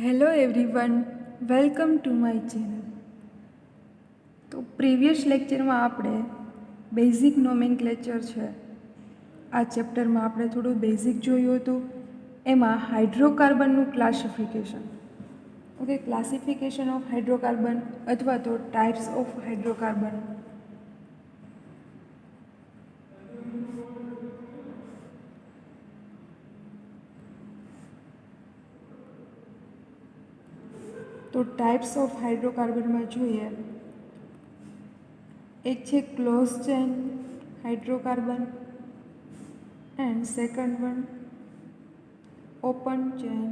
Hello everyone, welcome to my channel. તો previous લેક્ચરમાં આપણે બેઝિક નોમેનક્લેચર છે આ ચેપ્ટરમાં આપણે થોડું બેઝિક જોયું હતું. એમાં હાઇડ્રોકાર્બનનું classification, okay, classification of hydrocarbon અથવા તો ટાઇપ્સ ઓફ હાઇડ્રોકાર્બન. તો ટાઇપ્સ ઓફ હાઇડ્રોકાર્બનમાં જોઈએ, એક છે close chain hydrocarbon and second one open chain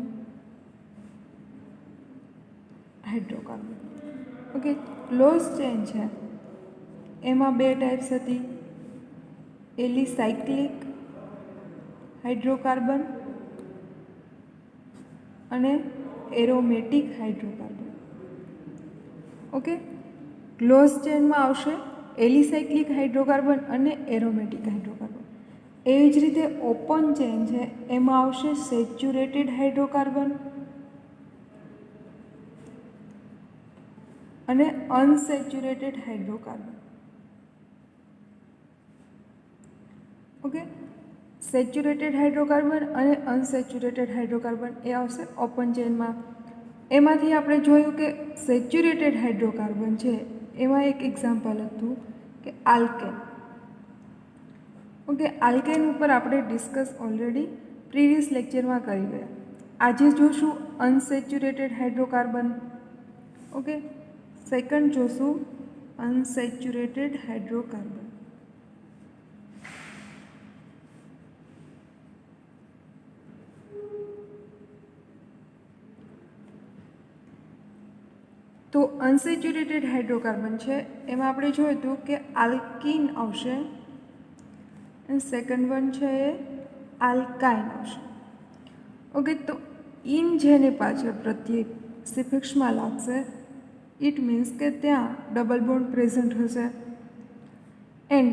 hydrocarbon. Okay, close chain છે એમાં બે ટાઈપ્સ હતી, એલિસાયક્લિક હાઇડ્રોકાર્બન અને એરોમેટિક હાઇડ્રોકાર્બન. ઓકે, ક્લોઝ ચેનમાં આવશે એલિસાયક્લિક હાઇડ્રોકાર્બન અને એરોમેટિક હાઇડ્રોકાર્બન. એવી જ રીતે ઓપન ચેન છે એમાં આવશે સેચ્યુરેટેડ હાઇડ્રોકાર્બન અને unsaturated hydrocarbon. Okay, saturated hydrocarbon અને અનસેચ્યુરેટેડ હાઇડ્રોકાર્બન એ આવશે ઓપન ચેનમાં. એમાંથી આપણે જોયું કે સેચ્યુરેટેડ હાઇડ્રોકાર્બન છે એમાં એક એક્ઝામ્પલ હતું કે આલ્કેન. ઓકે, આલ્કેન ઉપર આપણે ડિસ્કસ ઓલરેડી પ્રીવિયસ લેક્ચરમાં કરી ગયા. આજે જોશું અનસેચ્યુરેટેડ હાઇડ્રોકાર્બન. ઓકે, સેકન્ડ જોશું અનસેચ્યુરેટેડ હાઇડ્રોકાર્બન. તો અનસેચ્યુરેટેડ હાઇડ્રોકાર્બન છે એમાં આપણે જોયું હતું કે આલ્કીન આવશે અને સેકન્ડ વન છે એ આલ્કાઇન આવશે. ઓકે, તો ઇન જેને પાછળ પ્રત્યય સિફિક્સમાં લાગશે ઇટ મીન્સ કે ત્યાં ડબલ બોન્ડ પ્રેઝન્ટ હશે. એન્ડ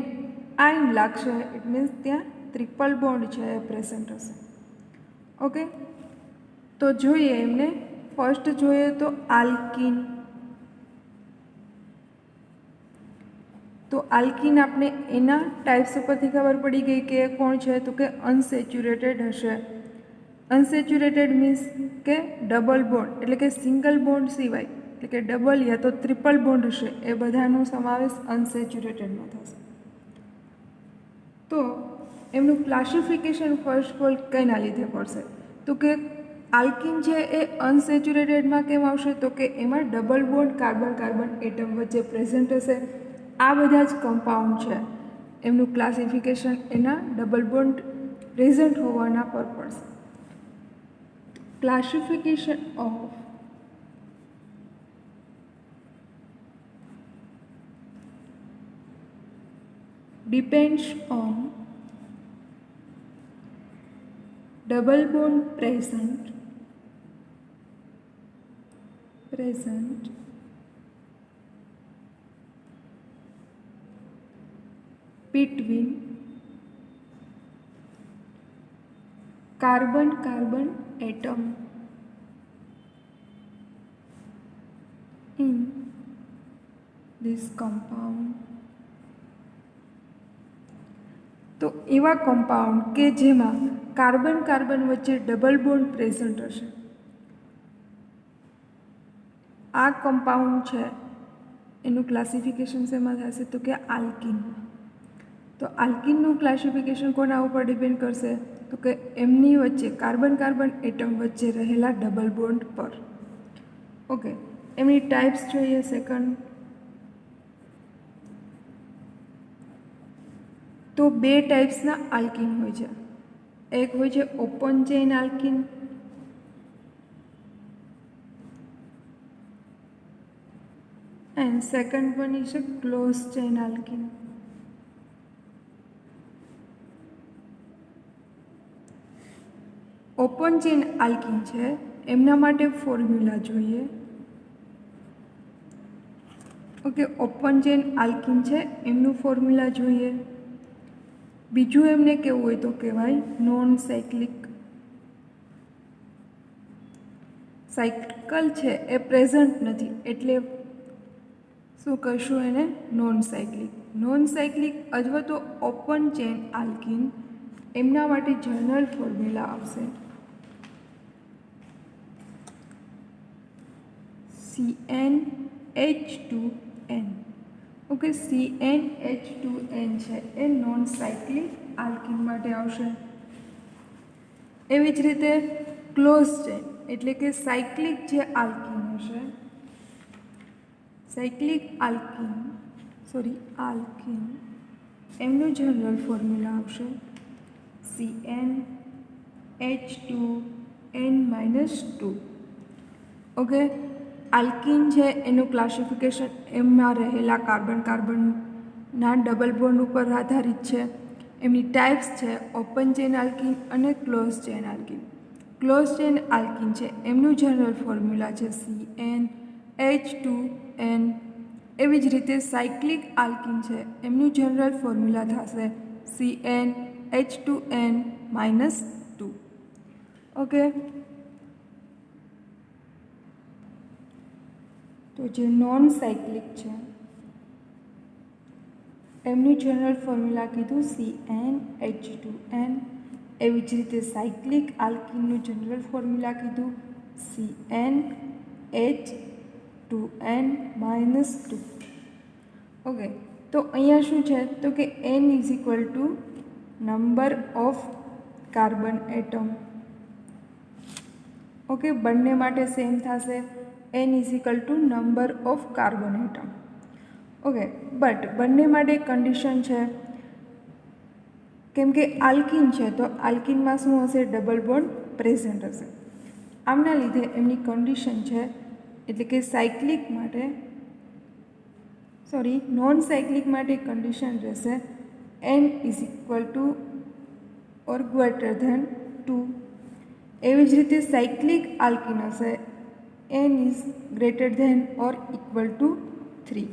આઇન લાગશે ઇટ મીન્સ ત્યાં ટ્રિપલ બોન્ડ છે એ પ્રેઝન્ટ હશે. ઓકે, તો જોઈએ એમને. ફર્સ્ટ જોઈએ તો આલ્કીન. તો આલ્કીન આપણે એના ટાઈપ્સ ઉપરથી ખબર પડી ગઈ કે કોણ છે, તો કે અનસેચ્યુરેટેડ હશે. અનસેચ્યુરેટેડ મીન્સ કે ડબલ બોન્ડ એટલે કે સિંગલ બોન્ડ સિવાય એટલે કે ડબલ યા તો ટ્રિપલ બોન્ડ હશે એ બધાનો સમાવેશ અનસેચ્યુરેટેડમાં થશે. તો એમનું ક્લાસિફિકેશન ફર્સ્ટ ઓફ ઓલ કંઈના લીધે પડશે, તો કે આલ્કીન છે એ અનસેચ્યુરેટેડમાં કેમ આવશે, તો કે એમાં double bond carbon carbon atom વચ્ચે પ્રેઝન્ટ હશે. આ બધા જ કમ્પાઉન્ડ છે એમનું ક્લાસિફિકેશન એના ડબલ બોન્ડ પ્રેઝન્ટ હોવાના પર પડશે. Classification of depends on double bond present between carbon carbon atom in this compound. તો એવા કમ્પાઉન્ડ કે જેમાં કાર્બન કાર્બન વચ્ચે ડબલ બોન્ડ પ્રેઝન્ટ હશે, આ કમ્પાઉન્ડ છે એનું ક્લાસિફિકેશન શેમાં થશે, તો કે આલ્કીન. તો આલ્કીનનું ક્લાસિફિકેશન કોના ઉપર ડિપેન્ડ કરશે, તો કે એમની વચ્ચે કાર્બન કાર્બન એટમ વચ્ચે રહેલા ડબલ બોન્ડ પર. ઓકે, એમની ટાઈપ્સ જોઈએ. સેકન્ડ, તો બે ટાઈપ્સના આલ્કીન હોય છે. એક હોય છે open chain alkene and second one is a close chain alkene. Open chain alkene છે એમના માટે ફોર્મ્યુલા જોઈએ. ઓકે, ઓપન ચેઇન આલ્કીન છે એમનું ફોર્મ્યુલા જોઈએ. બીજું એમને કેવું હોય તો કહેવાય નોન સાયક્લિક. સાયકલ છે એ પ્રેઝન્ટ નથી, એટલે શું કહીશું એને? Non cyclic. નોન સાયક્લિક અથવા તો ઓપન ચેન આલ્કીન, એમના માટે જનરલ ફોર્મ્યુલા આવશે CnH2n. ઓકે, CnH2n છે એ નોન સાયક્લિક આલ્કીન માટે આવશે. એવી જ રીતે ક્લોઝ ચેન એટલે કે સાયક્લિક જે આલ્કીન હશે, સાયક્લિક આલ્કીન એમનું જનરલ ફોર્મ્યુલા આવશે CnH2n-2. ઓકે, આલ્કીન છે એનું ક્લાસિફિકેશન એમાં રહેલા કાર્બનના ડબલ બોન્ડ ઉપર આધારિત છે. એમની ટાઈપ્સ છે ઓપન ચેન આલ્કીન અને close chain alkene. Close chain alkene છે એમનું જનરલ ફોર્મ્યુલા છે CnH2n. એવી જ રીતે સાયક્લિક આલ્કીન છે એમનું જનરલ ફોર્મ્યુલા થશે CnH2n-2. ઓકે, તો જે નોન સાયક્લિક છે એમનું જનરલ ફોર્મ્યુલા કીધું CnH2n. એવી જ રીતે સાયક્લિક આલ્કીનનું જનરલ ફોર્મ્યુલા કીધું CnH2n-2. ઓકે, તો અહીંયા શું છે તો કે n is equal two number of carbon atom. Okay, બંને માટે સેમ થશે, n is equal two number of carbon atom. Okay, but બંને માટે કન્ડિશન છે, કેમ કે આલ્કીન છે તો આલ્કીનમાં શું હશે? ડબલ બોન્ડ પ્રેઝન્ટ હશે. આમના લીધે એમની કન્ડિશન છે, એટલે કે સાયક્લિક માટે નોન સાયક્લિક માટે કન્ડિશન રહેશે n is equal to or greater than 2. એવી જ રીતે સાયક્લિક આલ્કીન હશે n is greater than or equal to 3.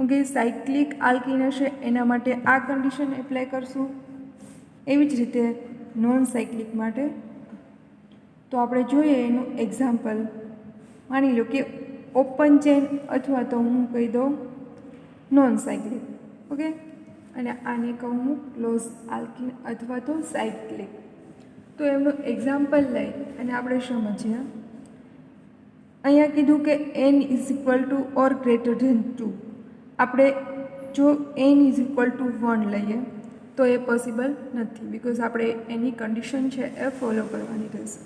Okay, cyclic alkene હશે એના માટે આ કન્ડિશન એપ્લાય કરશું. એવી જ રીતે નોન સાયક્લિક માટે તો આપણે જોઈએ એનું એક્ઝામ્પલ. માની લો કે ઓપન ચેન અથવા તો હું કહી દઉં નોન સાયક્લિક. ઓકે, અને આને કહું હું ક્લોઝ આલ્કીન અથવા તો સાયક્લિક. તો એમનું એક્ઝામ્પલ લઈ અને આપણે સમજીએ. અહીંયા કીધું કે n is equal to or greater than 2. આપણે જો n ઇઝ ઇક્વલ ટુ 1 લઈએ તો એ પોસિબલ નથી, બિકોઝ આપણે એની કન્ડિશન છે એ ફોલો કરવાની રહેશે.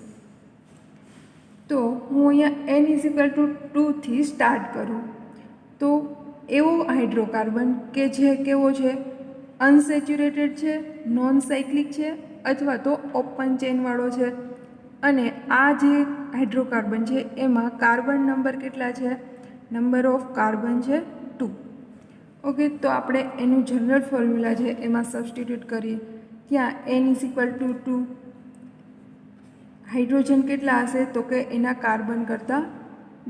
તો હું અહીંયા n ઇઝ ઇક્વલ ટુ 2થી સ્ટાર્ટ કરું તો એવો હાઇડ્રોકાર્બન કે જે કેવો છે? અનસેચ્યુરેટેડ છે, નોન સાયક્લિક છે અથવા તો ઓપન ચેનવાળો છે. અને આ જે હાઇડ્રોકાર્બન છે એમાં કાર્બન નંબર કેટલા છે? નંબર ઓફ કાર્બન છે 2. ઓકે, તો આપણે એનું જનરલ ફોર્મ્યુલા છે એમાં સબસ્ટિટ્યૂટ કરીએ. ત્યાં n is equal to 2. Hydrogen કેટલા હશે? તો કે એના કાર્બન કરતાં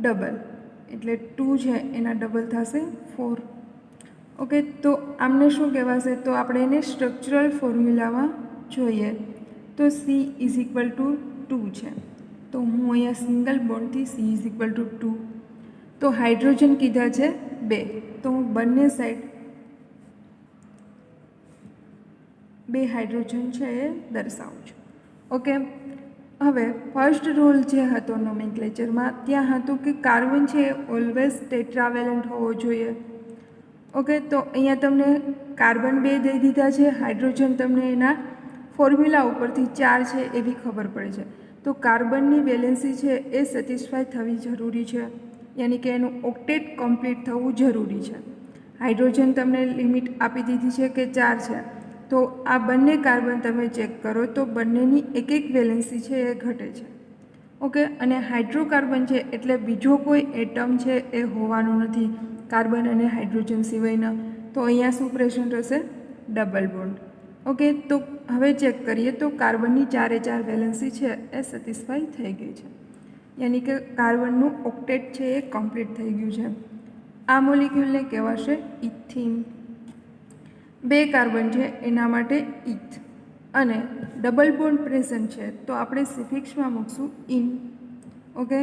ડબલ, એટલે 2 છે એના ડબલ થશે 4. ઓકે, તો આમને શું કહેવાશે? તો આપણે એને સ્ટ્રક્ચરલ ફોર્મ્યુલામાં જોઈએ તો C ઇઝ ઇક્વલ ટુ 2 છે. તો હું અહીંયા સિંગલ બોન્ડથી C ઇઝ ઇક્વલ ટુ 2. તો હાઇડ્રોજન કીધા છે 2, તો હું બંને સાઈડ 2 હાઇડ્રોજન છે એ દર્શાવું છું. ઓકે, હવે ફર્સ્ટ રૂલ જે હતો નોમેનક્લેચરમાં, ત્યાં હતું કે કાર્બન છે એ ઓલવેઝ ટેટ્રાવેલન્ટ હોવો જોઈએ. ઓકે, તો અહીંયા તમને કાર્બન 2 દઈ દીધા છે, હાઇડ્રોજન તમને એના ફોર્મ્યુલા ઉપરથી 4 છે એવી ખબર પડે છે. તો કાર્બનની વેલેન્સી છે એ સેટિસ્ફાય થવી જરૂરી છે, યાની કે એનું ઓક્ટેટ કમ્પ્લીટ થવું જરૂરી છે. હાઇડ્રોજન તમને લિમિટ આપી દીધી છે કે 4 છે, તો આ બંને કાર્બન તમે ચેક કરો તો બંનેની એક વેલેન્સી છે એ ઘટે છે. ઓકે, અને હાઇડ્રોકાર્બન છે એટલે બીજો કોઈ એટમ છે એ હોવાનો નથી કાર્બન અને હાઇડ્રોજન સિવાયના. તો અહીંયા શું પ્રેઝન્ટ હશે? Double bond. ઓકે, તો હવે ચેક કરીએ તો કાર્બનની 4 વેલેન્સી છે એ સેટિસ્ફાઈ થઈ ગઈ છે, યાની કે કાર્બનનું ઓક્ટેટ છે એ કમ્પ્લીટ થઈ ગયું છે. આ મોલિક્યુલને કહેવાશે ઇથિન. 2 કાર્બન છે એના માટે ઇથ, અને ડબલ બોન્ડ પ્રેઝન્ટ છે તો આપણે સિફિક્સમાં મૂકશું ઇન. ઓકે,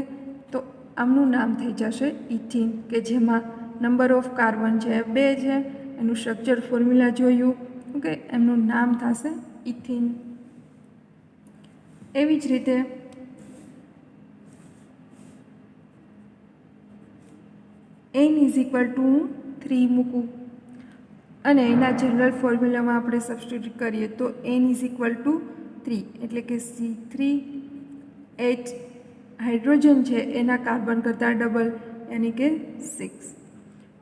તો આમનું નામ થઈ જશે ઇથિન, કે જેમાં નંબર ઓફ કાર્બન છે 2 છે, એનું સ્ટ્રક્ચર ફોર્મ્યુલા જોયું. ઓકે, એમનું નામ થશે ઇથિન. એવી જ રીતે n = 3 મૂકું અને એના જનરલ ફોર્મ્યુલામાં આપણે સબસ્ટિટ્યુટ કરીએ તો n = 3, એટલે કે C3H હાઇડ્રોજન છે એના કાર્બન કરતાં ડબલ, યાની કે 6.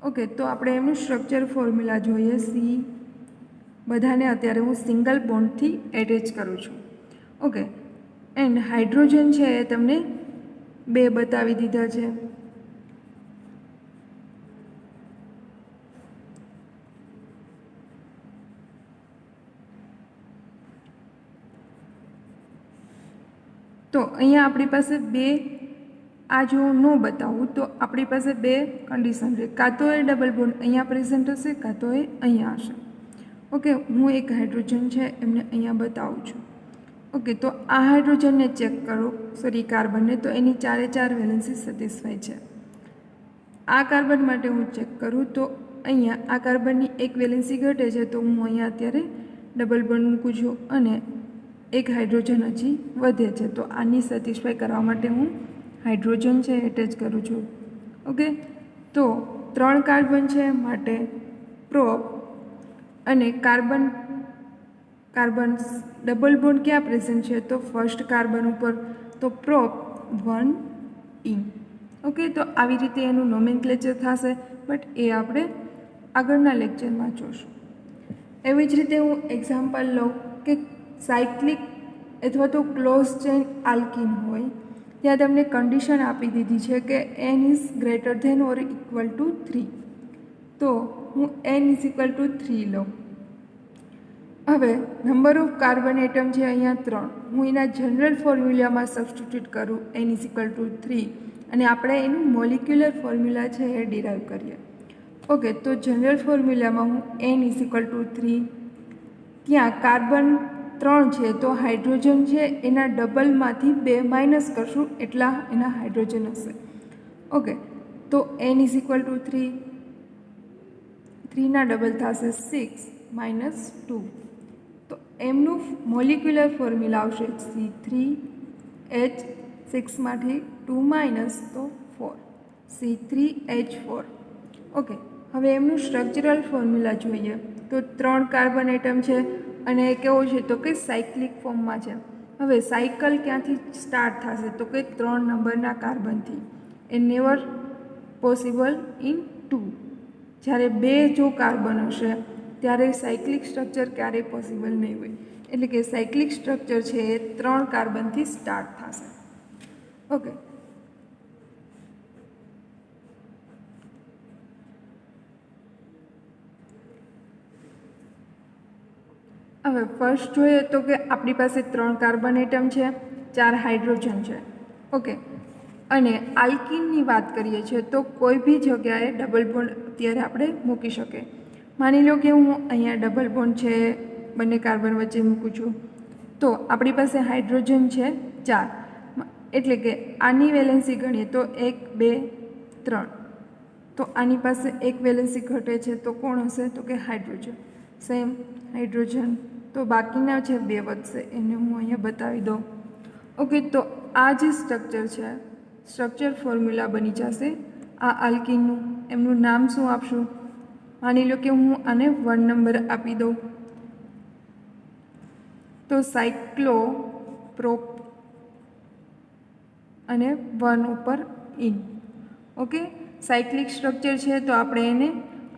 ઓકે, તો આપણે એમનું સ્ટ્રક્ચર ફોર્મ્યુલા જોઈએ. સી બધાને અત્યારે હું સિંગલ બોન્ડથી એટેચ કરું છું. ઓકે, એન્ડ હાઇડ્રોજન છે એ તમને 2 બતાવી દીધા છે. તો અહીંયા આપણી પાસે 2, આ જો ન બતાવું તો આપણી પાસે 2 કન્ડિશન છે, કાં તો એ ડબલ બોન્ડ અહીંયા પ્રેઝન્ટ હશે, કાં તો એ અહીંયા હશે. ઓકે, હું એક હાઇડ્રોજન છે એમને અહીંયા બતાવું છું. ઓકે, તો આ હાઇડ્રોજનને ચેક કરો, કાર્બનને, તો એની 4 વેલેન્સી સેટિસ્ફાય છે. આ કાર્બન માટે હું ચેક કરું તો અહીંયા આ કાર્બનની 1 વેલેન્સી ઘટે છે, તો હું અહીંયા અત્યારે ડબલ બોન્ડ મૂકું છું અને એક હાઇડ્રોજન હજી વધે છે, તો આની સેટિસ્ફાય કરવા માટે હું હાઇડ્રોજન છે એટેચ કરું છું. ઓકે, તો 3 કાર્બન છે માટે પ્રોપ અને કાર્બન ડબલ બોન્ડ ક્યાં પ્રેઝન્ટ છે, તો ફર્સ્ટ કાર્બન ઉપર, તો પ્રોપ 1E. ઓકે, તો આવી રીતે એનું નોમેનક્લેચર થશે, બટ એ આપણે આગળના લેક્ચરમાં જોશું. એવી જ રીતે હું એક્ઝામ્પલ લઉં કે સાયક્લિક અથવા તો ક્લોઝ ચેઇન આલ્કિન હોય, ત્યાં તમને કન્ડિશન આપી દીધી છે કે n > 3. તો હું n = 3 લઉં. હવે નંબર ઓફ કાર્બન એટમ છે અહીંયા 3, હું એના જનરલ ફોર્મ્યુલામાં સબસ્ટિટ્યુટ કરું n = 3 અને આપણે એનું મોલિક્યુલર ફોર્મ્યુલા છે એ ડિરાઈવ કરીએ. ઓકે, તો જનરલ ફોર્મ્યુલામાં હું n = 3, ત્યાં કાર્બન 3 છે તો હાઇડ્રોજન છે એના ડબલમાંથી 2 માઇનસ કરશું, એટલા એના હાઇડ્રોજન હશે. ઓકે, તો n = 3, 3ના ડબલ થશે 6 - 2, તો એમનું મોલિક્યુલર ફોર્મ્યુલા આવશે C3H6માંથી 2 માઇનસ તો 4, C3H4. ઓકે, હવે એમનું સ્ટ્રક્ચરલ ફોર્મ્યુલા જોઈએ તો 3 કાર્બન એટમ છે અને એ કેવો છે, તો કે સાયક્લિક ફોર્મમાં છે. હવે સાયકલ ક્યાંથી સ્ટાર્ટ થશે, તો કે 3 નંબરના કાર્બનથી. એ નેવર પોસિબલ ઇન 2. જ્યારે 2 જો કાર્બન હશે ત્યારે સાયક્લિક સ્ટ્રક્ચર ક્યારેય પોસિબલ નહીં હોય. એટલે કે સાયક્લિક સ્ટ્રક્ચર છે એ 3 કાર્બનથી સ્ટાર્ટ થશે. ઓકે, હવે ફર્સ્ટ જોઈએ તો કે આપણી પાસે 3 કાર્બન એટમ છે, 4 હાઇડ્રોજન છે. ઓકે, અને આલ્કિનની વાત કરીએ છીએ તો કોઈ બી જગ્યાએ ડબલ બોન્ડ અત્યારે આપણે મૂકી શકીએ. માની લો કે હું અહીંયા ડબલ બોન્ડ છે બંને કાર્બન વચ્ચે મૂકું છું, તો આપણી પાસે હાઇડ્રોજન છે 4, એટલે કે આની વેલેન્સી ગણીએ તો 1 2 3, તો આની પાસે 1 વેલેન્સી ઘટે છે, તો કોણ હશે, તો કે હાઇડ્રોજન. સેમ હાઇડ્રોજન, તો બાકીના જે 2 વધશે એને હું અહીંયા બતાવી દઉં. ઓકે, તો આ જે સ્ટ્રક્ચર છે, સ્ટ્રક્ચર ફોર્મ્યુલા બની જશે આ આલ્કિનનું. એમનું નામ શું આપશું, માની લો કે હું આને 1 નંબર આપી દઉં, તો સાયક્લોપ્રોપ અને 1 ઉપર ઇન. ઓકે, સાયક્લિક સ્ટ્રક્ચર છે તો આપણે એને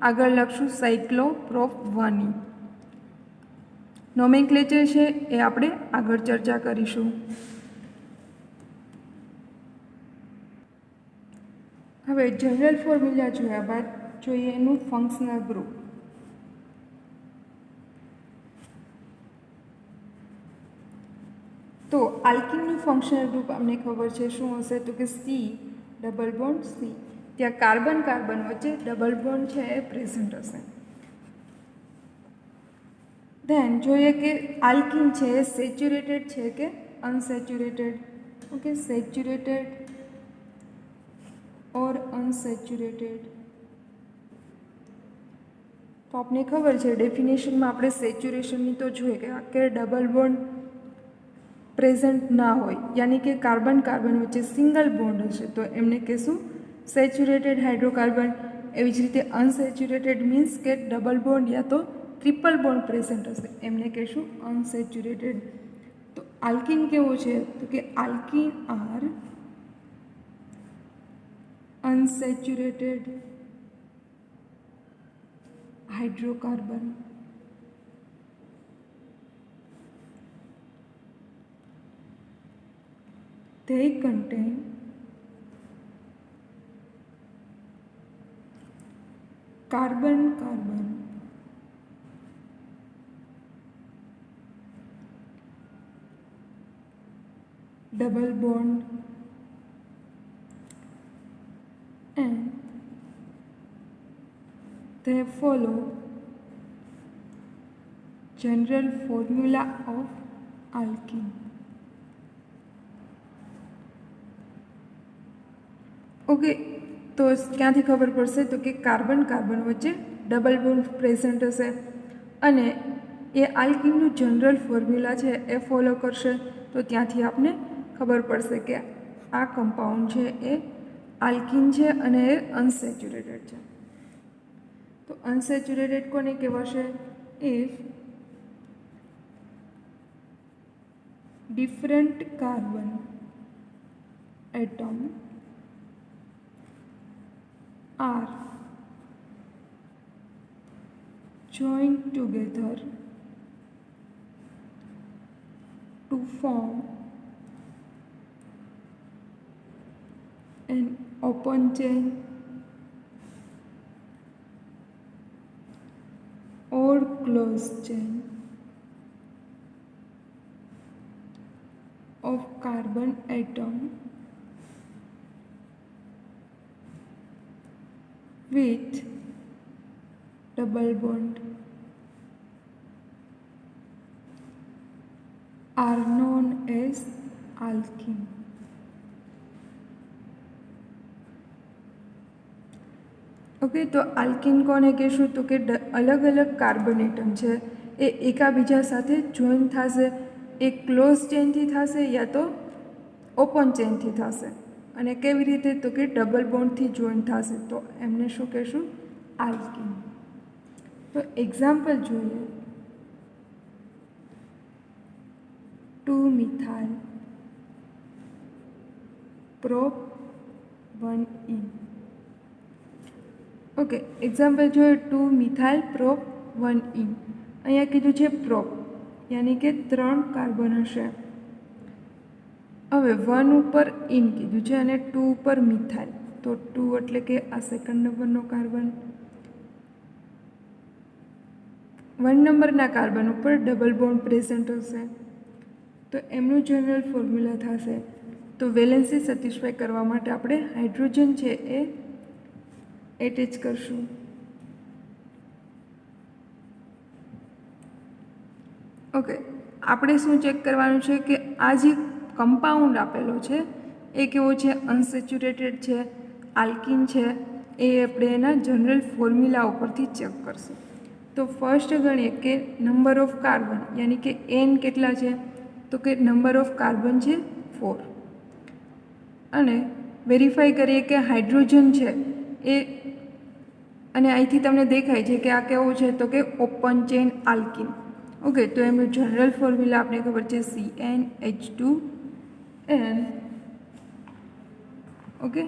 આગળ લખશું સાયક્લોપ્રોપ 1E. નોમેનક્લેચર છે એ આપણે આગળ ચર્ચા કરીશું. હવે જનરલ ફોર્મ્યુલા જોયા બાદ જોઈએ એનું ફંક્શનલ ગ્રુપ. તો આલ્કિનનું ફંક્શનલ ગ્રુપ અમને ખબર છે શું હશે, તો કે C ડબલ બોન્ડ C. ત્યાં કાર્બન વચ્ચે ડબલ બોન્ડ છે એ પ્રેઝન્ટ હશે. ધેન જોઈએ કે આલ્કિન છે એ સેચ્યુરેટેડ છે કે અનસેચ્યુરેટેડ. ઓકે, સેચ્યુરેટેડ ઓર અનસેચ્યુરેટેડ. તો આપને ખબર છે ડેફિનેશનમાં આપણે સેચ્યુરેશનની તો જોઈએ કે ડબલ બોન્ડ પ્રેઝન્ટ ના હોય, યાની કે કાર્બન કાર્બન વચ્ચે સિંગલ બોન્ડ હશે તો એમને કહેશું સેચ્યુરેટેડ હાઇડ્રોકાર્બન. એવી જ રીતે અનસેચ્યુરેટેડ મીન્સ કે ડબલ બોન્ડ યા તો ટ્રિપલ બોન્ડ પ્રેઝન્ટ હશે એમને કહેશું અનસેચ્યુરેટેડ. તો આલ્કિન કેવો છે તો કે alkene are unsaturated hydrocarbon. They contain carbon-carbon double bond and they follow general formula of alkene. Okay, તો ક્યાંથી ખબર પડશે તો કે કાર્બન કાર્બન વચ્ચે ડબલ બોન્ડ પ્રેઝન્ટ હશે અને એ આલ્કિનનું જનરલ ફોર્મ્યુલા છે એ ફોલો કરશે. તો ત્યાંથી આપને ખબર પડશે કે આ કમ્પાઉન્ડ છે એ આલ્કિન છે અને એ અનસેચ્યુરેટેડ છે. તો અનસેચ્યુરેટેડ કોને કહેવાશે? If different carbon atom are joined together to form an open chain or closed chain of carbon atom with double bond are known as alkene. Okay, તો આલ્કિન કોને કહેશું તો કે અલગ અલગ કાર્બન એટમ છે એ એકાબીજા સાથે જોઈન થશે. એ ક્લોઝ ચેનથી થશે યા તો ઓપન ચેનથી થશે. અને કેવી રીતે તો કે ડબલ બોન્ડથી જોઈન થશે તો એમને શું કહેશું? આલ્કિન. તો એક્ઝામ્પલ જોઈએ. 2-મિથાઇલ પ્રોપ 1-ene. ઓકે, એક્ઝામ્પલ જોઈએ 2-મિથાઇલ પ્રોપ 1-ene. અહીંયા કીધું છે પ્રોપ યાની કે 3 કાર્બન હશે. હવે 1 ઉપર ઇન કીધું છે અને 2 ઉપર મિથાઇલ. તો 2 એટલે કે આ સેકન્ડ નંબરનો કાર્બન. 1 નંબરના કાર્બન ઉપર ડબલ બોન્ડ પ્રેઝન્ટ હશે તો એમનું જનરલ ફોર્મ્યુલા થશે. તો વેલેન્સી સેટિસ્ફાય કરવા માટે આપણે હાઇડ્રોજન છે એ એટેચ કરશું. ઓકે, આપણે શું ચેક કરવાનું છે કે આ જે કમ્પાઉન્ડ આપેલો છે એ કેવો છે? અનસેચ્યુરેટેડ છે, આલ્કિન છે. એ આપણે એના જનરલ ફોર્મ્યુલા ઉપરથી ચેક કરશું. તો ફર્સ્ટ ગણીએ કે નંબર ઓફ કાર્બન યાની કે એન કેટલા છે તો કે નંબર ઓફ કાર્બન છે 4. અને વેરીફાઈ કરીએ કે હાઇડ્રોજન છે એ, અને અહીંથી તમને દેખાય છે કે આ કેવું છે તો કે ઓપન ચેન આલ્કિન. ઓકે, તો એમનું જનરલ ફોર્મ્યુલા આપણે ખબર છે CnH2n. ઓકે,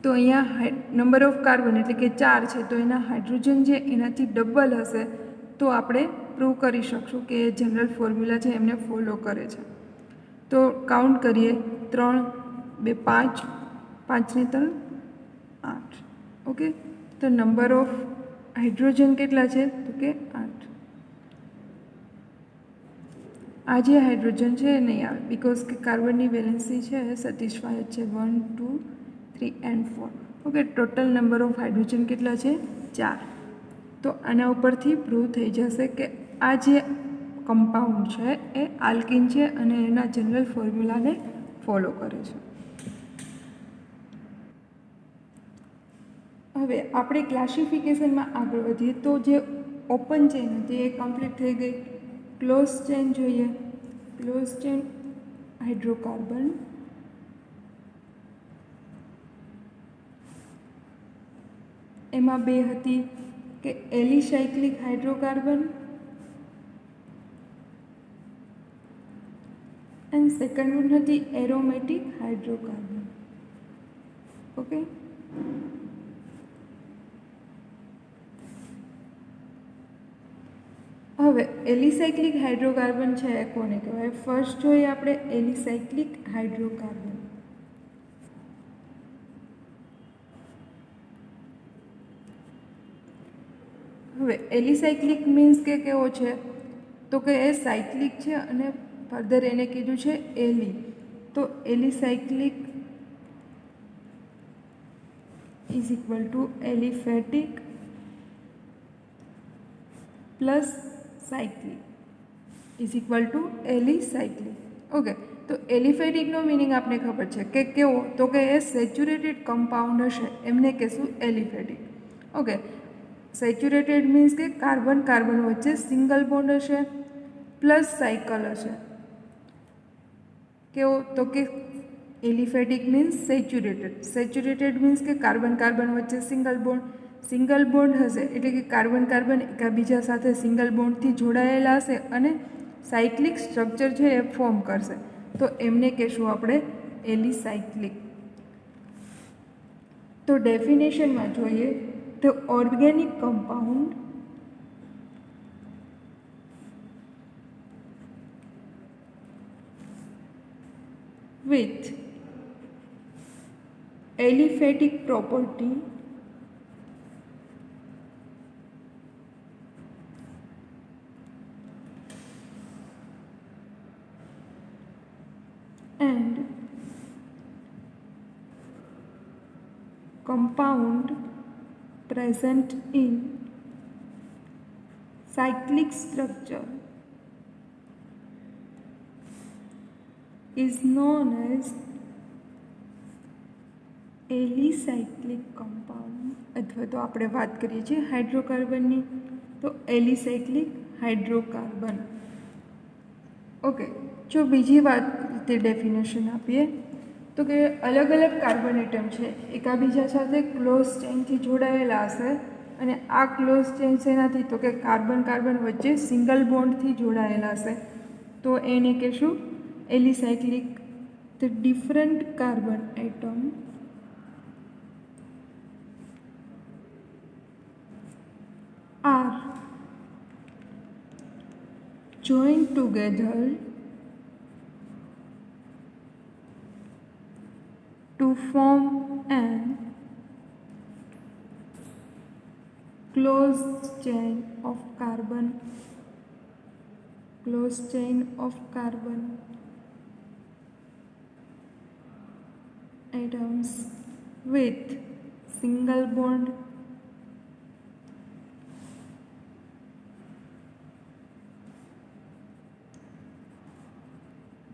તો અહીંયા નંબર ઓફ કાર્બન એટલે કે 4 છે તો એના હાઇડ્રોજન છે એનાથી ડબલ હશે તો આપણે પ્રૂવ કરી શકશું કે એ જનરલ ફોર્મ્યુલા છે એમને ફોલો કરે છે. તો કાઉન્ટ કરીએ 3, 2, 5, 5 ને 3, 8. ઓકે, તો નંબર ઓફ હાઇડ્રોજન કેટલા છે તો કે 8. આ જે હાઇડ્રોજન છે એ નહીં આવે બિકોઝ કે કાર્બનની વેલેન્સી છે એ સેટિસ્ફાય છે 1, 2, 3 and 4. Okay, total number of hydrogen કેટલા છે? 4. તો આના ઉપરથી પ્રૂવ થઈ જશે કે આ જે કમ્પાઉન્ડ છે એ આલ્કિન છે અને એના જનરલ ફોર્મ્યુલાને ફોલો કરે છે. હવે આપણે ક્લાસિફિકેશનમાં આગળ વધીએ તો જે ઓપન ચેન હતી એ કમ્પ્લીટ થઈ ગઈ. ક્લોઝ ચેન જોઈએ. ક્લોઝ ચેન હાઇડ્રોકાર્બન, એમાં બે હતી કે alicyclic hydrocarbon and second one હતી એરોમેટિક હાઇડ્રોકાર્બન. ઓકે, હવે એલિસાયક્લિક હાઇડ્રોકાર્બન છે એ કોને કહેવાય? ફર્સ્ટ જોઈએ આપણે એલિસાયક્લિક હાઇડ્રોકાર્બન. હવે એલિસાયક્લિક મીન્સ કે કેવો છે? તો કે એ સાયક્લિક છે અને ફર્ધર એને કીધું છે એલી. તો alicyclic is equal to aliphatic plus cyclic is equal to alicyclic. Okay, તો એલિફેટિકનો મિનિંગ આપણે ખબર છે કે કેવો? તો કે એ સેચ્યુરેટેડ કમ્પાઉન્ડ હશે એમને કહેશું એલિફેટિક. ઓકે, સેચ્યુરેટેડ મીન્સ કે કાર્બન કાર્બન વચ્ચે સિંગલ બોન્ડ હશે પ્લસ સાયકલ હશે. કેવો? તો કે aliphatic means saturated. Saturated means કે કાર્બન કાર્બન વચ્ચે સિંગલ બોન્ડ. સિંગલ બોન્ડ હશે એટલે કે કાર્બન કાર્બન એકબીજા સાથે સિંગલ બોન્ડથી જોડાયેલા હશે અને સાયક્લિક સ્ટ્રક્ચર છે એ ફોર્મ કરશે. તો એમને કહેશું આપણે એલિસાયક્લિક. તો ડેફિનેશનમાં જોઈએ તો organic compound with aliphatic property and compound present in cyclic structure is known as alicyclic compound. અથવા તો આપણે વાત કરીએ છીએ હાઇડ્રોકાર્બનની તો એલિસાયક્લિક હાઇડ્રોકાર્બન. ઓકે, જો બીજી વાત રીતે ડેફિનેશન આપીએ તો કે અલગ અલગ કાર્બન એટમ છે એકાબીજા સાથે ક્લોઝ ચેઇનથી જોડાયેલા હશે અને આ ક્લોઝ ચેઇન શેનાથી? તો કે કાર્બન કાર્બન વચ્ચે સિંગલ બોન્ડથી જોડાયેલા હશે. તો એને કહેશું alicyclic. The different carbon atom are joined together to form an closed chain of carbon atoms with single bond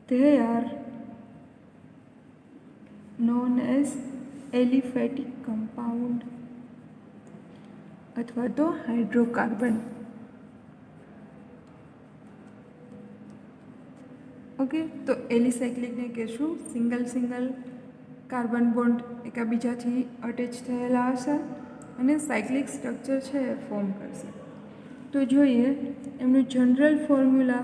they are known as aliphatic compound અથવા તો હાઇડ્રોકાર્બન. ઓકે, તો એલિસાયક્લિકને કહેશું સિંગલ કાર્બન બોન્ડ એકબીજાથી અટેચ થયેલા હશે અને cyclic structure છે એ form કરશે. તો જોઈએ એમનું જનરલ ફોર્મ્યુલા.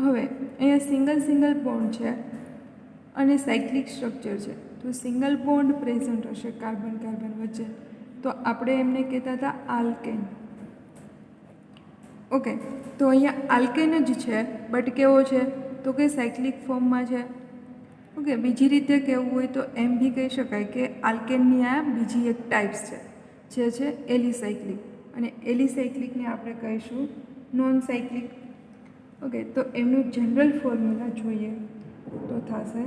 હવે અહીંયા સિંગલ બોન્ડ છે અને સાયક્લિક સ્ટ્રક્ચર છે. તો સિંગલ બોન્ડ પ્રેઝન્ટ હશે કાર્બન કાર્બન વચ્ચે, તો આપણે એમને કહેતા હતા આલ્કેન. ઓકે, તો અહીંયા આલ્કેન જ છે બટ કેવો છે? તો કે સાયક્લિક ફોર્મમાં છે. ઓકે, બીજી રીતે કહેવું હોય તો એમ બી કહી શકાય કે આલ્કેનની આ બીજી એક ટાઈપ્સ છે જે છે એલિસાયક્લિક. અને એલિસાયક્લિકને આપણે કહીશું નોન સાયક્લિક. ઓકે, તો એમનું જનરલ ફોર્મ્યુલા જોઈએ તો થશે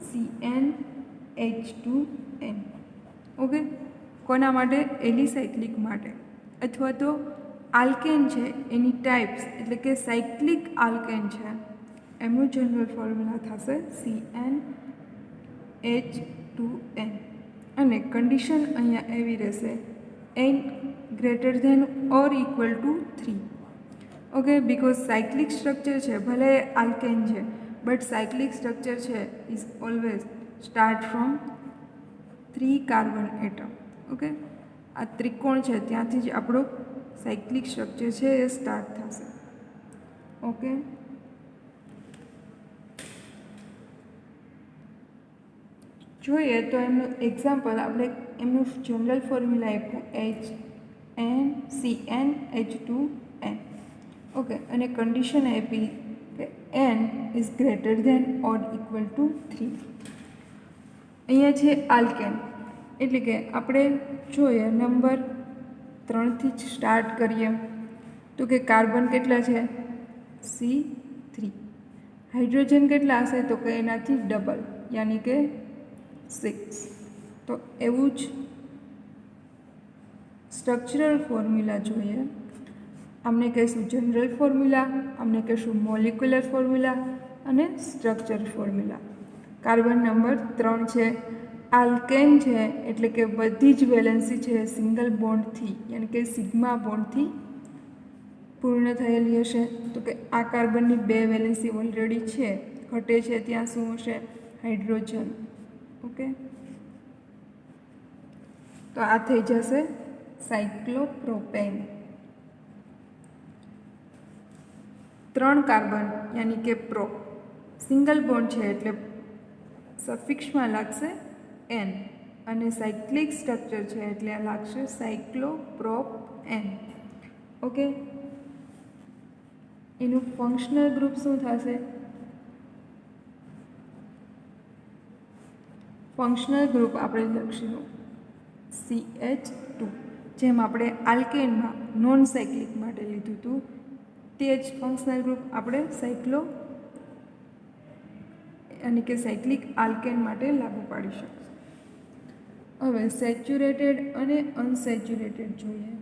CnH2n. ઓકે, કોના માટે? એલિસાયક્લિક માટે. અથવા તો આલ્કેન છે એની ટાઈપ્સ એટલે કે સાયક્લિક આલ્કેન છે એમનું જનરલ ફોર્મ્યુલા થશે CnH2n અને કન્ડિશન અહીંયા એવી રહેશે n greater than or equal to 3. Okay, because cyclic structure છે, ભલે આલ્કેન છે બટ સાયક્લિક સ્ટ્રક્ચર છે is always start from 3 carbon atom. Okay, આ ત્રિકોણ છે ત્યાંથી જ આપણો સાયક્લિક સ્ટ્રક્ચર છે એ સ્ટાર્ટ થશે. ઓકે, જોઈએ તો એમનું એક્ઝામ્પલ આપણે એમનું જનરલ ફોર્મ્યુલા આપ્યું CnH2n. ઓકે, અને કન્ડિશન આપી કે n is greater than or equal to 3. અહીંયા છે આલ્કેન એટલે કે આપણે જોઈએ નંબર 3થી જ સ્ટાર્ટ કરીએ તો કે કાર્બન કેટલા છે C3, હાઇડ્રોજન કેટલા હશે તો કે એનાથી ડબલ યાની કે 6. તો એવું જ સ્ટ્રક્ચરલ ફોર્મ્યુલા જોઈએ. આમને કહીશું જનરલ ફોર્મ્યુલા, આમને કહીશું મોલિક્યુલર ફોર્મ્યુલા અને સ્ટ્રક્ચર ફોર્મ્યુલા. કાર્બન નંબર 3 છે, આલ્કેન છે એટલે કે બધી જ વેલેન્સી છે સિંગલ બોન્ડથી યાની કે સિગ્મા બોન્ડથી પૂર્ણ થયેલી હશે. તો કે આ કાર્બનની 2 વેલેન્સી ઓલરેડી છે, ઘટે છે ત્યાં શું હશે હાઇડ્રોજન. ઓકે, તો આ થઈ જશે સાયક્લોપ્રોપેન. 3 કાર્બન યાની કે પ્રો, સિંગલ બોન્ડ છે એટલે સફિક્સમાં લાગશે n અને સાયક્લિક સ્ટ્રક્ચર છે એટલે આ લાગશે સાયક્લોપ્રોપ n. ઓકે, એનું ફંક્શનલ ગ્રુપ શું થશે? ફંક્શનલ ગ્રુપ આપણે લખીશું CH2, જેમ આપણે આલ્કેનમાં નોન સાયક્લિક માટે લીધું હતું તે જ ફંક્શનલ ગ્રુપ આપણે સાયક્લો યાની કે સાયક્લિક આલ્કેન માટે લાગુ પાડી શકીશું. હવે સેચ્યુરેટેડ અને અનસેચ્યુરેટેડ જોઈએ.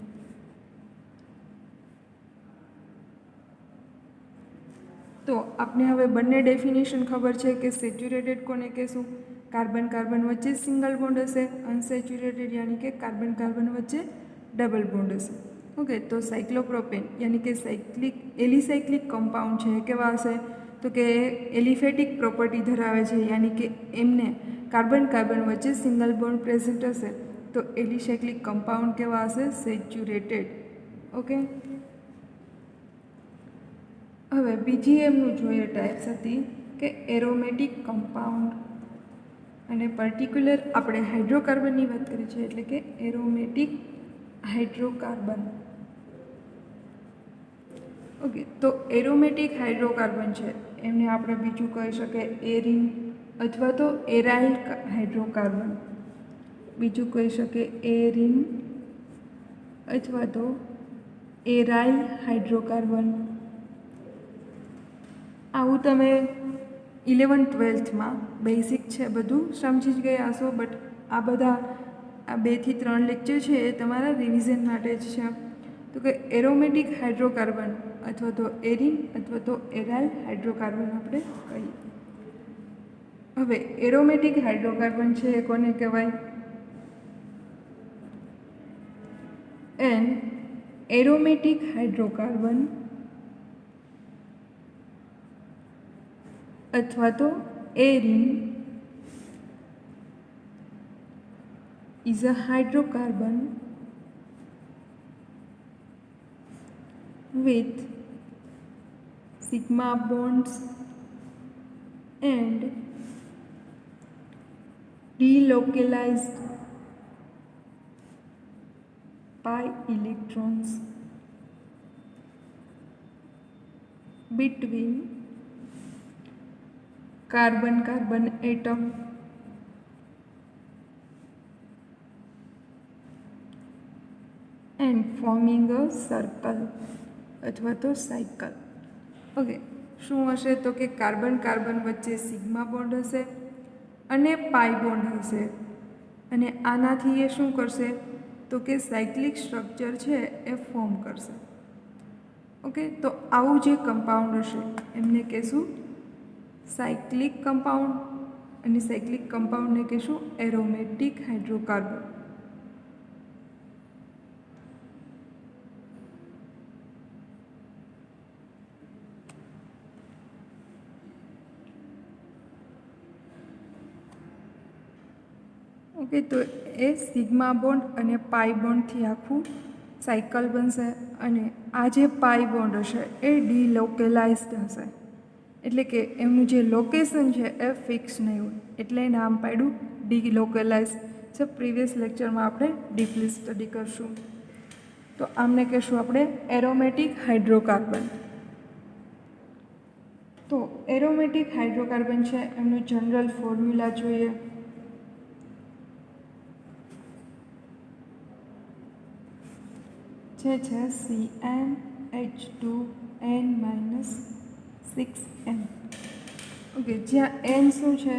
તો આપણે હવે બંને ડેફિનેશન ખબર છે કે સેચ્યુરેટેડ કોને કહેશું? કાર્બન કાર્બન વચ્ચે સિંગલ બોન્ડ હશે. અનસેચ્યુરેટેડ યાની કે કાર્બન કાર્બન વચ્ચે ડબલ બોન્ડ હશે. ઓકે, તો સાયક્લોપ્રોપેન યાની કે સાયક્લિક એલિસાયક્લિક કમ્પાઉન્ડ છે કેવા હશે? તો કે એલિફેટિક પ્રોપર્ટી ધરાવે છે યાની કે એમને કાર્બન કાર્બન વચ્ચે સિંગલ બોન્ડ પ્રેઝન્ટ હશે તો એલિસાયક્લિક કમ્પાઉન્ડ કેવા હશે? સેચ્યુરેટેડ. ઓકે, હવે બીજી એમનું જોઈએ ટાઈપ્સ હતી કે એરોમેટિક કમ્પાઉન્ડ અને પર્ટિક્યુલર આપણે હાઇડ્રોકાર્બનની વાત કરી છે એટલે કે એરોમેટિક હાઇડ્રોકાર્બન. ઓકે, તો એરોમેટિક હાઇડ્રોકાર્બન છે એમને આપણે બીજું કહી શકીએ એરિન અથવા તો એરાઇલ હાઇડ્રોકાર્બન, બીજું કહી શકીએ એરિન અથવા તો એરાઇલ હાઇડ્રોકાર્બન. આવું તમે 11th-12thમાં બેઝિક છે બધું સમજી જ ગયા હશો, બટ આ બધા આ 2 થી 3 લેક્ચર છે એ તમારા રિવિઝન માટે જ છે. તો કે એરોમેટિક હાઇડ્રોકાર્બન અથવા તો એરિન અથવા તો એરાઇલ હાઇડ્રોકાર્બન આપણે કહીએ. હવે એરોમેટિક હાઇડ્રોકાર્બન છે એ કોને કહેવાય? એન એરોમેટિક હાઇડ્રોકાર્બન અથવા તો arene is a hydrocarbon with sigma bonds and delocalized pi electrons between carbon-carbon atom and forming a circle અથવા તો સાયકલ. ઓકે, શું હશે તો કે કાર્બન કાર્બન વચ્ચે સિગ્મા બોન્ડ હશે અને પાઈ બોન્ડ હશે અને આનાથી એ શું કરશે તો કે સાયક્લિક સ્ટ્રક્ચર છે એ ફોર્મ કરશે. ઓકે, તો આવું જે કમ્પાઉન્ડ હશે એમને કહેશું સાયક્લિક કમ્પાઉન્ડ અને સાયક્લિક કમ્પાઉન્ડને કહેશું એરોમેટિક હાઇડ્રોકાર્બન. ઓકે, તો એ સિગ્મા બોન્ડ અને પાઈ બોન્ડથી આખું સાયકલ બનશે અને આ જે પાઈ બોન્ડ હશે એ ડીલોકેલાઇઝડ હશે, એટલે કે એમનું જે લોકેશન છે એ ફિક્સ નહીં હોય, એટલે નામ પાડ્યું ડીલોકેલાઇઝડ. જે પ્રીવિયસ લેક્ચરમાં આપણે ડીપલી સ્ટડી કરશું. તો આમને કહેશું આપણે એરોમેટિક હાઇડ્રોકાર્બન. તો એરોમેટિક હાઇડ્રોકાર્બન છે એમનું જનરલ ફોર્મ્યુલા જોઈએ. જે છે CnH2n-6n. ઓકે, જ્યાં n શું છે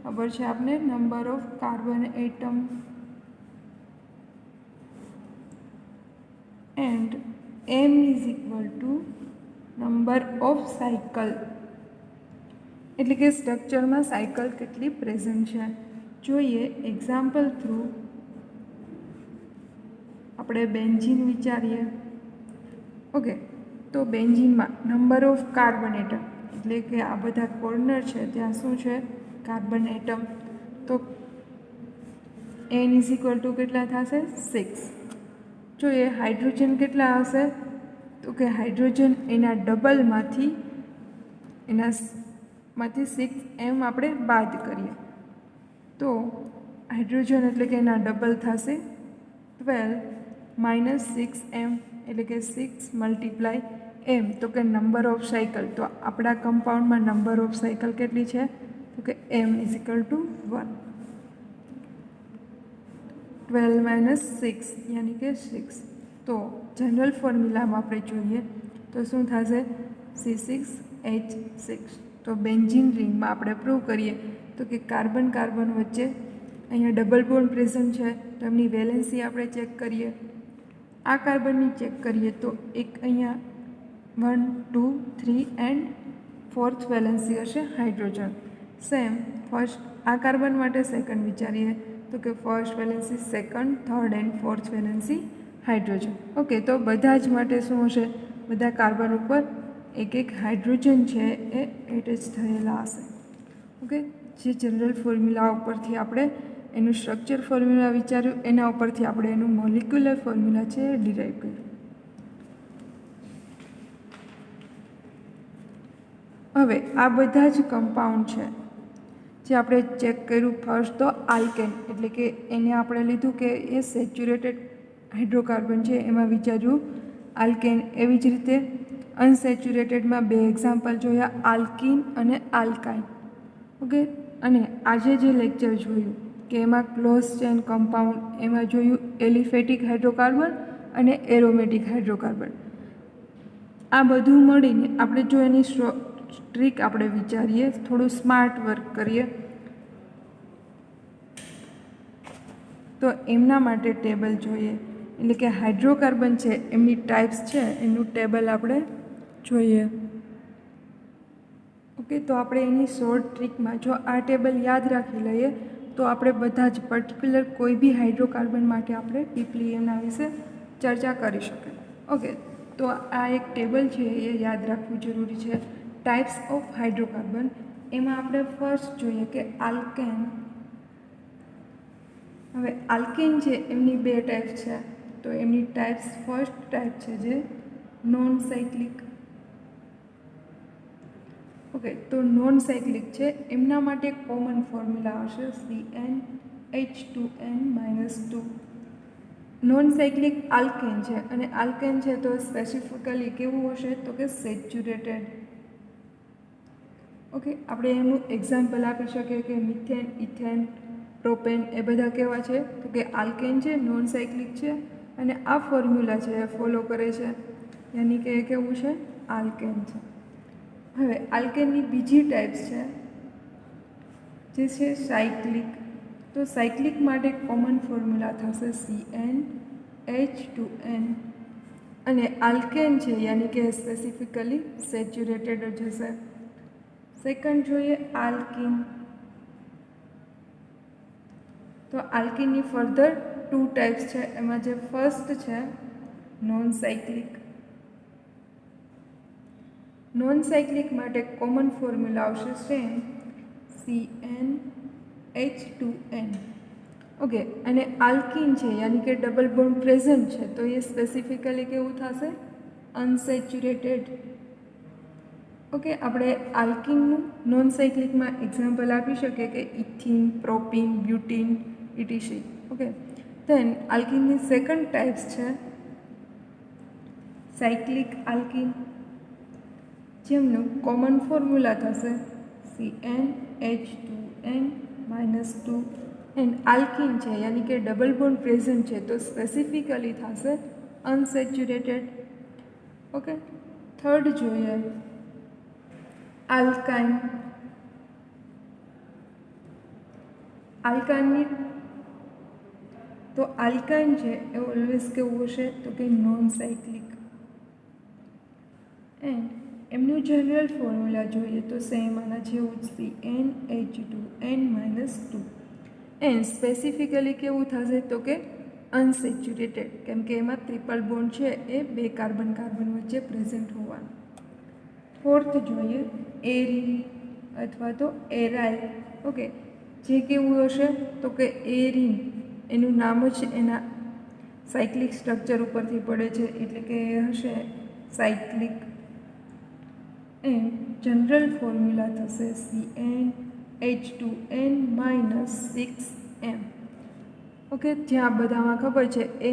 ખબર છે આપને, number of carbon atom, and m is equal two number of cycle, એટલે કે સ્ટ્રક્ચરમાં સાયકલ કેટલી પ્રેઝન્ટ છે. જોઈએ એક્ઝામ્પલ થ્રુ. આપણે બેન્ઝીન વિચારીએ. ઓકે, તો બેન્ઝીનમાં નંબર ઓફ કાર્બન એટમ, એટલે કે આ બધા કોર્નર છે ત્યાં શું છે કાર્બન એટમ. તો n ઇઝ ઇક્વલ ટુ કેટલા થશે 6. જોઈએ હાઇડ્રોજન કેટલા હશે, તો કે હાઇડ્રોજન એના ડબલમાંથી 6m આપણે બાદ કરીએ તો હાઇડ્રોજન એટલે કે એના ડબલ થશે 12 - 6m, એટલે કે 6 × m, તો કે નંબર ઓફ સાયકલ. તો આપણા કમ્પાઉન્ડમાં નંબર ઓફ સાયકલ કેટલી છે, તો કે m ઇઝ ઇક્વલ ટુ 1. 12 - 6 યાની કે 6. તો જનરલ ફોર્મ્યુલામાં આપણે જોઈએ તો શું થશે C6H6. તો બેન્ઝીન રિંગમાં આપણે પ્રૂવ કરીએ તો કે કાર્બન કાર્બન વચ્ચે અહીંયા ડબલ બોન્ડ પ્રેઝન્ટ છે, તો એમની વેલેન્સી આપણે ચેક કરીએ. આ કાર્બનની ચેક કરીએ તો એક અહીંયા 1, 2, 3 એન્ડ 4th વેલેન્સી હશે હાઇડ્રોજન. સેમ ફર્સ્ટ આ કાર્બન માટે સેકન્ડ વિચારીએ તો કે first valency second, third and 4th valency hydrogen. Okay, તો બધા જ માટે શું હશે, બધા કાર્બન ઉપર એક એક હાઇડ્રોજન છે એ એટેચ થયેલા હશે. ઓકે, જે જનરલ ફોર્મ્યુલા ઉપરથી આપણે એનું સ્ટ્રક્ચર ફોર્મ્યુલા વિચાર્યું એના ઉપરથી આપણે એનું મોલિક્યુલર ફોર્મ્યુલા છે એ ડિરાઈવ કર્યું. હવે આ બધા જ કમ્પાઉન્ડ છે જે આપણે ચેક કર્યું. ફર્સ્ટ તો આલ્કેન, એટલે કે એને આપણે લીધું કે એ સેચ્યુરેટેડ હાઇડ્રોકાર્બન છે, એમાં વિચાર્યું આલ્કેન. એવી જ રીતે અનસેચ્યુરેટેડમાં 2 એક્ઝામ્પલ જોયા, આલ્કીન અને આલ્કાઇન. ઓકે, અને આજે જે લેક્ચર જોયું કે એમાં ક્લોઝ ચેન કમ્પાઉન્ડ, એમાં જોયું એલિફેટિક હાઇડ્રોકાર્બન અને એરોમેટિક હાઇડ્રોકાર્બન. આ બધું મળીને આપણે જો એની ટ્રીક આપણે વિચારીએ, થોડું સ્માર્ટ વર્ક કરીએ તો એમના માટે ટેબલ જોઈએ. એટલે કે હાઇડ્રોકાર્બન છે એમની ટાઈપ્સ છે એનું ટેબલ આપણે જોઈએ. ઓકે, તો આપણે એની શોર્ટ ટ્રીકમાં જો આ ટેબલ યાદ રાખી લઈએ તો આપણે બધા જ પર્ટિક્યુલર કોઈ બી હાઇડ્રોકાર્બન માટે આપણે ડીપલી એમના વિશે ચર્ચા કરી શકીએ. ઓકે, તો આ એક ટેબલ છે એ યાદ રાખવું જરૂરી છે. ટાઈપ્સ ઓફ હાઇડ્રોકાર્બન, એમાં આપણે ફર્સ્ટ જોઈએ કે આલ્કેન. હવે આલ્કેન છે એમની 2 ટાઈપ છે. તો એમની ટાઈપ્સ, ફર્સ્ટ ટાઈપ છે જે નોન સાયક્લિક. ઓકે, તો નોન સાયક્લિક છે એમના માટે કોમન ફોર્મ્યુલા હશે CnH2n-2. નોન સાયક્લિક આલ્કેન છે, અને આલ્કેન છે તો સ્પેસિફિકલી કેવું હશે તો કે સેચ્યુરેટેડ. ઓકે, આપણે એનું એક્ઝામ્પલ આપી શકીએ કે મિથેન, ઇથેન, પ્રોપેન એ બધા કેવા છે તો કે આલ્કેન છે, નોન સાયક્લિક છે અને આ ફોર્મ્યુલા છે એ ફોલો કરે છે, યાની કે એ કેવું છે આલ્કેન છે. હવે આલ્કેનની બીજી ટાઈપ્સ છે જે છે સાયક્લિક. તો સાયક્લિક માટે કોમન ફોર્મ્યુલા થશે CnH2n અને આલ્કેન છે યાની કે સ્પેસિફિકલી સેચ્યુરેટેડ જ હશે. સેકન્ડ જોઈએ આલ્કીન. તો આલ્કીનની ફર્ધર 2 ટાઈપ્સ છે. એમાં જે ફર્સ્ટ છે નોન સાયક્લિક. નોન સાયક્લિક માટે કોમન ફોર્મ્યુલા આવશે સેમ CnH2n. ઓકે, અને આલ્કીન છે યાની કે ડબલ બોન્ડ પ્રેઝન્ટ છે તો એ સ્પેસિફિકલી કેવું થશે? અનસેચ્યુરેટેડ. ઓકે, આપણે આલ્કીનનું નોન સાયક્લિકમાં એક્ઝામ્પલ આપી શકીએ કે ethyne, propyne, butyne, ETC. Okay, then આલ્કીનની સેકન્ડ ટાઈપ્સ છે સાયક્લિક આલ્કીન, જેમનું કોમન ફોર્મ્યુલા થશે CnH2n-2. એન્ડ આલ્કીન છે યાની કે ડબલ બોન્ડ પ્રેઝન્ટ છે તો સ્પેસિફિકલી થશે અનસેચ્યુરેટેડ. ઓકે, થર્ડ જોઈએ આલ્કાઇન. આલ્કાઇનની તો આલ્કાઇન છે એ ઓલવેઝ કેવું હશે તો કે નોન સાયક્લિક. એન્ડ એમનું જનરલ ફોર્મ્યુલા જોઈએ તો સેમ આના જેવું જ CnH2n-2. એન્ડ સ્પેસિફિકલી કેવું થશે તો કે અનસેચ્યુરેટેડ, કેમ કે એમાં ટ્રિપલ બોન્ડ છે એ 2 કાર્બન વચ્ચે પ્રેઝન્ટ હોવાનું. ફોર્થ જોઈએ એરિલ અથવા તો એરાઇલ. ઓકે, જે કેવું હશે તો કે એરિન, એનું નામ જ એના સાયક્લિક સ્ટ્રક્ચર ઉપરથી પડે છે એટલે કે એ હશે સાયક્લિક. એન્ડ જનરલ ફોર્મ્યુલા થશે CnH2n-6m. ઓકે, જ્યાં બધામાં ખબર છે n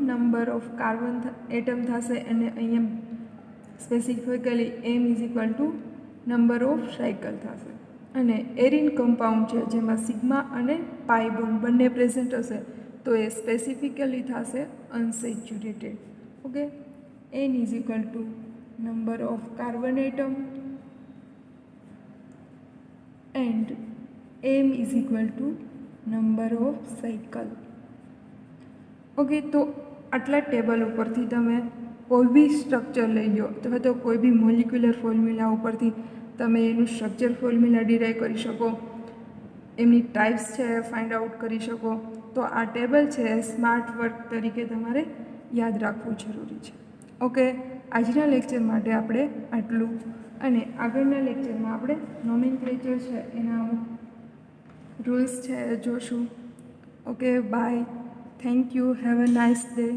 number of carbon atom થશે અને અહીંયા specifically m number of cycle થશે. અને એરિન કમ્પાઉન્ડ છે જેમાં સિગ્મા અને પાઈ બોન્ડ બંને પ્રેઝન્ટ હશે તો એ સ્પેસિફિકલી થશે unsaturated. Okay, n number of carbon atom and m number of cycle. Okay, તો આટલા ટેબલ ઉપરથી તમે કોઈ બી સ્ટ્રક્ચર લઈ લો અથવા તો કોઈ બી મોલિક્યુલર ફોર્મ્યુલા ઉપરથી તમે એનું સ્ટ્રક્ચર ફોર્મ્યુલા ડિરાઈવ કરી શકો, એમની ટાઈપ્સ છે ફાઇન્ડ આઉટ કરી શકો. તો આ ટેબલ છે સ્માર્ટ વર્ક તરીકે તમારે યાદ રાખવું જરૂરી છે. ઓકે, આજના લેક્ચર માટે આપણે આટલું, અને આગળના લેક્ચરમાં આપણે નોમેનક્લેચર છે એના રૂલ્સ છે જોશું. Okay, bye, thank you, have a nice day.